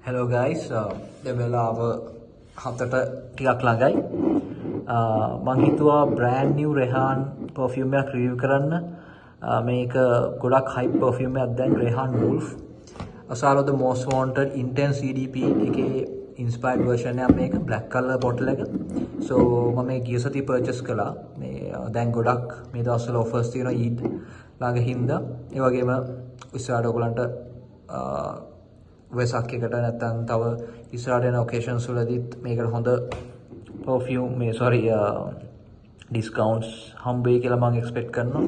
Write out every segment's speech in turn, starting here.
Hello guys, දැන් වෙලාව 7ට ටිකක් ළඟයි. මම හිතුවා brand new Rehan perfume එකක් review කරන්න. මේක ගොඩක් hype perfume එකක් දැන් Rehan Wolf. Asaro the most wanted intense EDP එකේ inspired version එකක් මේක black color bottle එක. So මම මේ ගිය සතිය purchase කළා. මේ දැන් ගොඩක් මේ දවස්වල offers තියෙනවා Eid ළඟ හින්දා. ඒ වගේම ඉස්සරහට ඔයගලන්ට වෙසක් එකට නැත්නම් තව ඉස්සරහට යන ඔකේෂන්ස් වලදීත් මේකට හොඳ perfume discounts හම්බ වෙයි කියලා මම expect කරනවා.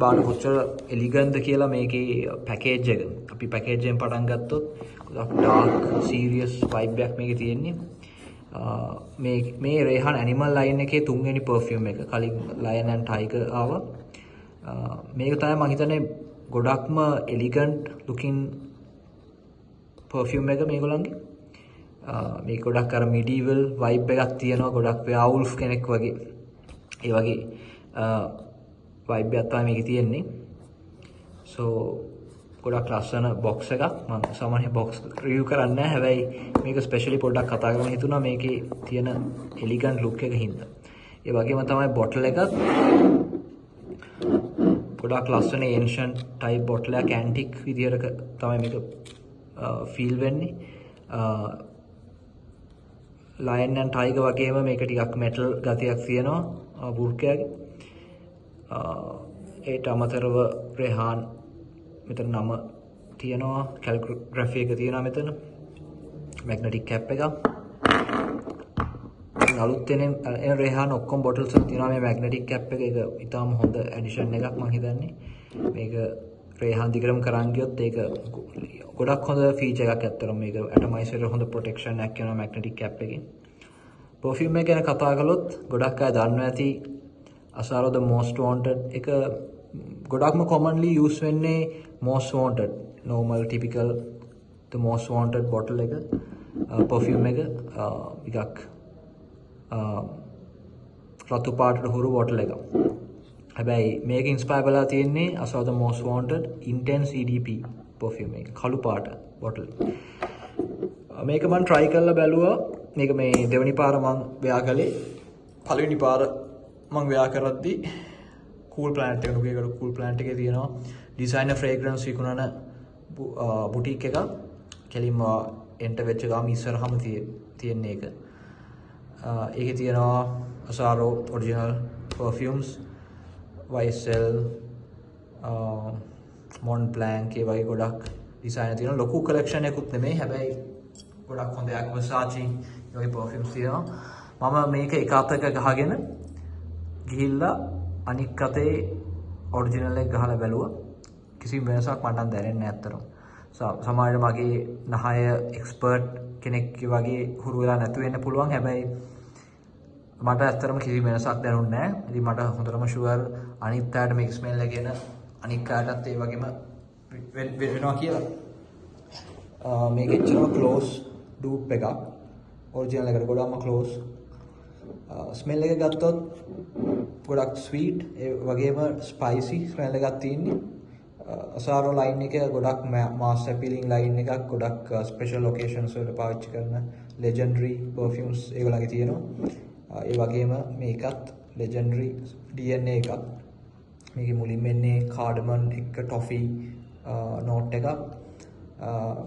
බාන කොච්චර elegant ද කියලා මේකේ package එක. අපි package එකෙන් පටන් ගත්තොත් dark serious vibe එකක් මේකේ තියෙන්නේ. මේ Rehan animal line එකේ තුන්වෙනි perfume එක. කලින් lion and tiger ආවා. මේක තමයි මම හිතන්නේ ගොඩක්ම elegant looking perfume එක මේගොල්ලන්ගේ. මේක ගොඩක් අර medieval vibe එකක් තියෙනවා. ගොඩක් werewolf කෙනෙක් වගේ. ඒ වගේ vibe එකක් තමයි මේකේ තියෙන්නේ. So ගොඩක් ලස්සන box එකක්. මම සාමාන්‍ය box review කරන්නේ නැහැ. හැබැයි මේක specially පොඩ්ඩක් කතා කරන්න හිතුණා මේකේ තියෙන elegant look එක හින්දා. ඒ වගේම තමයි bottle එකත් ගොඩක් ලස්සන ancient type bottle එකක් antique විදියට තමයි මේක feel වෙන්නේ. Lion and tiger වගේම මේක ටිකක් metal ගතියක් තියෙනවා වෘකයාගේ. ඒට අමතරව Rehan මෙතන නම තියෙනවා, calligraphy එක තියෙනවා මෙතන, magnetic cap එකක්. අලුත් එන Rehan ඔක්කොම bottles වල තියෙනවා මේ magnetic cap එක. ඒක ඉතාලම හොඳ addition එකක් මම හිතන්නේ. මේක Rehan දිගටම කරන් ගියොත් ඒක ගොඩක් හොඳ feature එකක් ඇත්තටම. මේක atomizer හොඳ protection එකක් යනවා magnetic cap එකෙන්. perfume එක ගැන කතා කළොත් ගොඩක් අය දන්නවා ඇති Asaro the most wanted එක ගොඩක්ම commonly use වෙන්නේ most wanted, normal typical the most wanted bottle එක perfume එක ටිකක් රතු පාටට හුරු bottle එකක්. හැබැයි මේක inspire වෙලා තියෙන්නේ Asaro the most wanted intense EDP perfume එක කළු පාට bottle. මේක මම try කරලා බැලුවා. මේක මේ දෙවෙනි පාර මම වෙයා කළේ. පළවෙනි පාර මම වෙයා කරද්දී cool planet එක නුගේකට cool planet එකේ තියෙනවා designer fragrance විකුණන boutique එකක්. කෙලින්ම enter වෙච්ච ගාම ඉස්සරහම තියෙන එක. ඒකේ තියෙනවා Asaro original perfumes, YSL, Mont Blanc ඒ වගේ ගොඩක් designer තියෙනවා. ලොකු collection එකකුත් නෙමෙයි. හැබැයි ගොඩක් හොඳ යක් Versace වගේ perfumes තියෙනවා. මම මේක එක අතක ගහගෙන ගිහිල්ලා අනික් අතේ ඔරිජිනල් එක ගහලා බැලුවා. කිසිම වෙනසක් මට නම් දැනෙන්නේ නැහැ අත්‍තරම. සමහරවිට මගේ නහය එක්ස්පර්ට් කෙනෙක් වගේ හුරු වෙලා නැතු වෙන්න පුළුවන්. හැබැයි මට ඇත්තටම කිසිම වෙනසක් දැනුන්නේ නැහැ. ඉතින් මට හොඳටම ෂුවර් අනිත් අයට මේක ස්මෙල් එකගෙන අනික් අයටත් ඒ වගේම වෙනවා කියලා. මේක ඇත්තටම ක්ලෝස් ඩූප් එකක්. ඔරිජිනල් එකට ගොඩක්ම ක්ලෝස්. ස්මෙල් එක ගත්තොත් ගොඩක් ස්වීට් ඒ වගේම ස්පයිසි ස්මෙල් එකක් තියෙන්නේ. Asaro line එක ගොඩක් mass appealing line එකක්. ගොඩක් special occasions වලට පාවිච්චි කරන legendary perfumes ඒගොල්ලන්ගේ තියෙනවා. ඒ වගේම මේකත් legendary DNA එකක්. මේකේ මුලින්ම එන්නේ cardamom එක toffee note එකක්,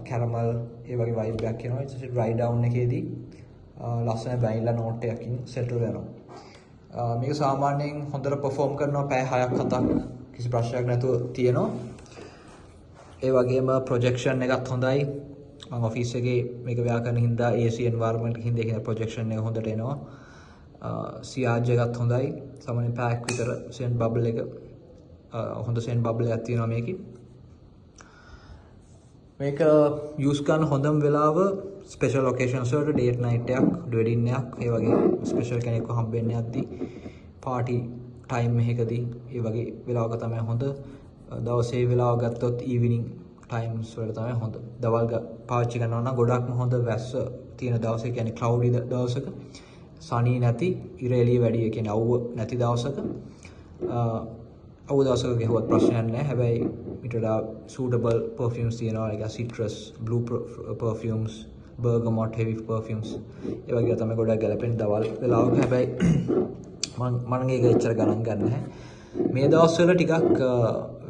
caramel ඒ වගේ vibe එකක් එනවා. ඊට පස්සේ dry down එකේදී ලස්සන vanilla note එකකින් settle වෙනවා. මේක සාමාන්‍යයෙන් හොඳට perform කරනවා පැය 6ක් 7ක් කිසි ප්‍රශ්නයක් නැතුව තියෙනවා. ඒ වගේම projection එකත් හොඳයි. මම ඔෆිස් එකේ මේක වෙයා කරන හින්දා AC environment එකකින් දෙකේ projection එක හොඳට එනවා. CRG එකත් හොඳයි. සාමාන්‍ය pack විතර scent bubble එක හොඳ scent bubble එකක් තියෙනවා මේකේ. මේක use කරන හොඳම වෙලාව special occasions වලට date night එකක්, wedding එකක්, ඒ වගේ special කෙනෙක්ව හම්බෙන්න යද්දී party time එකකදී ඒ වගේ වෙලාවක තමයි හොඳ. දවසේ වෙලාව ගත්තොත් evening times වල තමයි හොඳ. දවල් පාවිච්චි කරනවා නම් ගොඩක්ම හොඳ වැස්ස තියෙන දවසේ, කියන්නේ cloudy දවසක, sunny නැති, ඉර එළිය වැඩි, ඒ කියන්නේ අවුව නැති දවසක ඔව් දවසක ගෙහුවත් ප්‍රශ්නයක් නැහැ. හැබැයි ඊට වඩා suitable perfumes තියෙනවා. like citrus, blue perfumes, bergamot heavy perfumes. ඒ වගේ තමයි ගොඩක් ගැලපෙන දවල් වෙලාවක. හැබැයි මම ඒක එච්චර ගණන් ගන්න නැහැ. මේ දවස්වල ටිකක්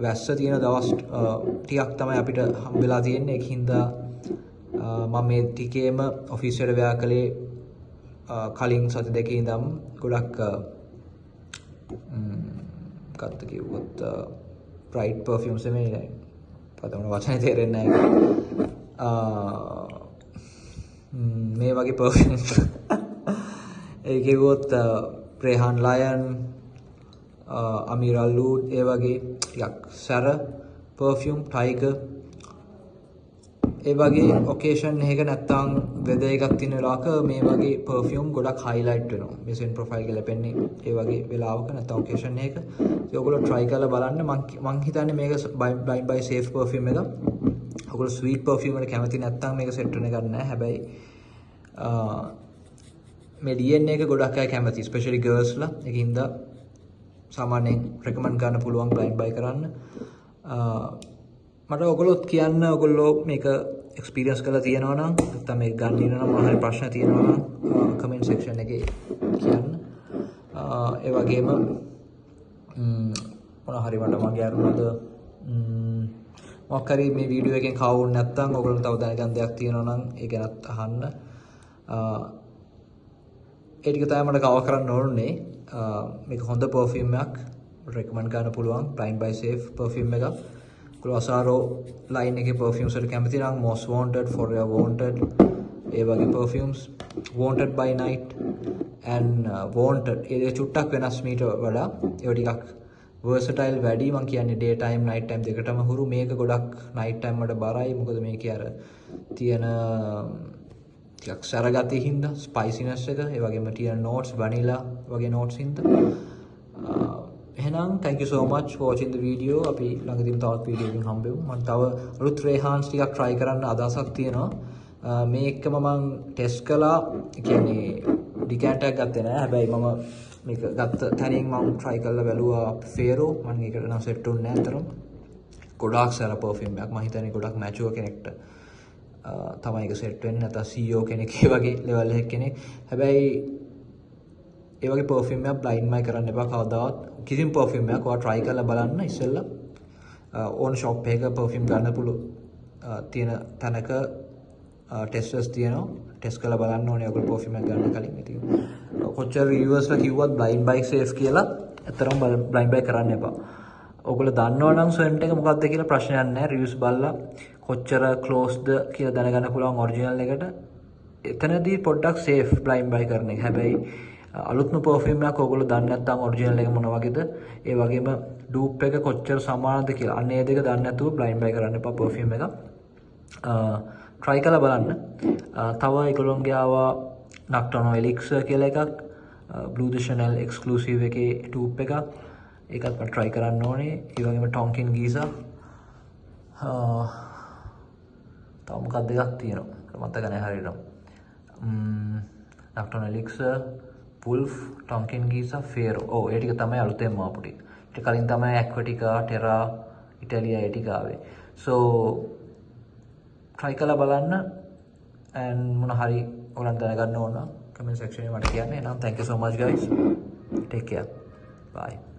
වැස්ස තියෙන දවස් ටිකක් තමයි අපිට හම්බෙලා තියෙන්නේ. ඒකින්ද මම මේ ටිකේම ඔෆිස් එකට ව්‍යා කළේ කලින් සති දෙකේ ඉඳන් ගොඩක් කත්ත කිව්වොත් bright perfumes නෙමෙයි. පදවන වචනේ තේරෙන්නේ නැහැ. මේ වගේ perfumes ඒ කිව්වොත් Prehan Lion, Amira Loud ඒ වගේ ටිකක් සැර perfume Tiger ඒ වගේ ඔකේෂන් එකක නැත්තම් වෙදර් එකක් තියෙන වෙලාවක මේ වගේ perfume ගොඩක් highlight වෙනවා. මේ scent profile ගලපෙන්නේ ඒ වගේ වෙලාවක නැත්තම් ඔකේෂන් එකක. ඒක ඔයගොල්ලෝ try කරලා බලන්න. මං හිතන්නේ මේක by safe perfume එක. ඔයගොල්ලෝ sweet perfume වල කැමති නැත්තම් මේක set වෙන එකක් නෑ. හැබැයි මේ DNA එක ගොඩක් අය කැමති, especially girls ලා. ඒකින්ද සාමාන්‍යයෙන් recommend කරන්න පුළුවන් blind buy කරන්න. මට ඔයගොල්ලොත් කියන්න ඔයගොල්ලෝ මේක experience කරලා තියෙනවා නම් නැත්නම් මේක ගන්න ඉන්න නම් මොනවා හරි ප්‍රශ්න තියෙනවා නම් comment section එකේ කියන්න. ඒ වගේම මොනවා හරි මට මගේ අරුණද මොකක් හරි මේ වීඩියෝ එකෙන් කවුරුත් නැත්නම් ඔයගොල්ලෝ තව දැනගන්න දෙයක් තියෙනවා නම් ඒ ගැනත් අහන්න. ඒ ටික තමයි මට කවර් කරන්න ඕනේ. මේක හොඳ perfume එකක් recommend කරන්න පුළුවන් blind buy safe perfume එකක්. Asaro line එකේ perfumes වලට කැමති නම් most wanted, forever wanted ඒ වගේ perfumes, wanted by night and wanted ඒ චුට්ටක් වෙනස් මීට වඩා ඒ ටිකක් versatile වැඩි. මම කියන්නේ day time night time දෙකටම හුරු. මේක ගොඩක් night time වලට බරයි. මොකද මේකේ අර තියෙන ටිකක් සැර ගතිය හින්දා spiciness එක ඒ වගේම තියෙන notes vanilla වගේ notes හින්දා. එහෙනම් thank you so much for watching the video. අපි ළඟදීම තවත් වීඩියෝ එකකින් හම්බෙමු. මම තව අලුත් Rehans ටිකක් try කරන්න අදහසක් තියෙනවා. මේකම මම ටෙස්ට් කළා. ඒ කියන්නේ ඩිකැන්ටර් එකක් ගත්තේ නෑ. හැබැයි මම මේක ගත්ත තැනින් මම try කරලා බැලුවා Fero. මම ඒකට නම් set උන්නේ නෑ අතරම. ගොඩාක් සැර perfume එකක්. මම හිතන්නේ ගොඩක් mature කෙනෙක්ට තමයි ඒක set වෙන්නේ. නැත්නම් CEO කෙනෙක් ඒ වගේ level එකක කෙනෙක්. හැබැයි ඒ වගේ perfume එකක් blind buy කරන්න එපා කවදාවත්. කිසිම perfume එකක් ඔයා try කරලා බලන්න ඉස්සෙල්ලා. own shop එකක perfume ගන්න පුළුවන් තියෙන තැනක testers තියෙනවා. test කරලා බලන්න ඕනේ ඔයගොල්ලෝ perfume එක ගන්න කලින්. ඉතින් කොච්චර reviewers ලා කිව්වත් blind buy safe කියලා ඇත්තටම blind buy කරන්න එපා. ඔයගොල්ලෝ දන්නවනම් scent එක මොකක්ද කියලා ප්‍රශ්නයක් නැහැ. reviews බලලා කොච්චර closed කියලා දැනගන්න පුළුවන් original එකට. එතනදී පොඩ්ඩක් safe blind buy කරන එක. හැබැයි අලුත්ම perfume එකක් ඔයගොල්ලෝ දන්නේ නැත්නම් original එක මොන වගේද ඒ වගේම dupe එක කොච්චර සමානද කියලා අන්න ඒ දෙක දන්නේ නැතුව blind buy කරන්න එපා perfume එක. try කරලා බලන්න. තව ඒගොල්ලෝන්ගේ ආවා Nocturno Elixir කියලා එකක් Blue de Chanel exclusive එකේ dupe එකක්. ඒකත් මම try කරන්න ඕනේ. ඒ වගේම Tonkin Giza තව මොකක්ද දෙකක් තියෙනවා මතක නැහැ හරියට. Nocturno Elixir, Wolf, Tonkin Giza, Fero. ඔව් ඒ ටික තමයි අලුතෙන්ම ආපු ටික. ඊට කලින් තමයි Aquatica, Terra, Italia ඒ ටික ආවේ. So try කරලා බලන්න and මොන හරි ඔයගලන් දැනගන්න ඕන comment section එකේ මට කියන්න. එහෙනම් thank you so much guys. Take care. Bye.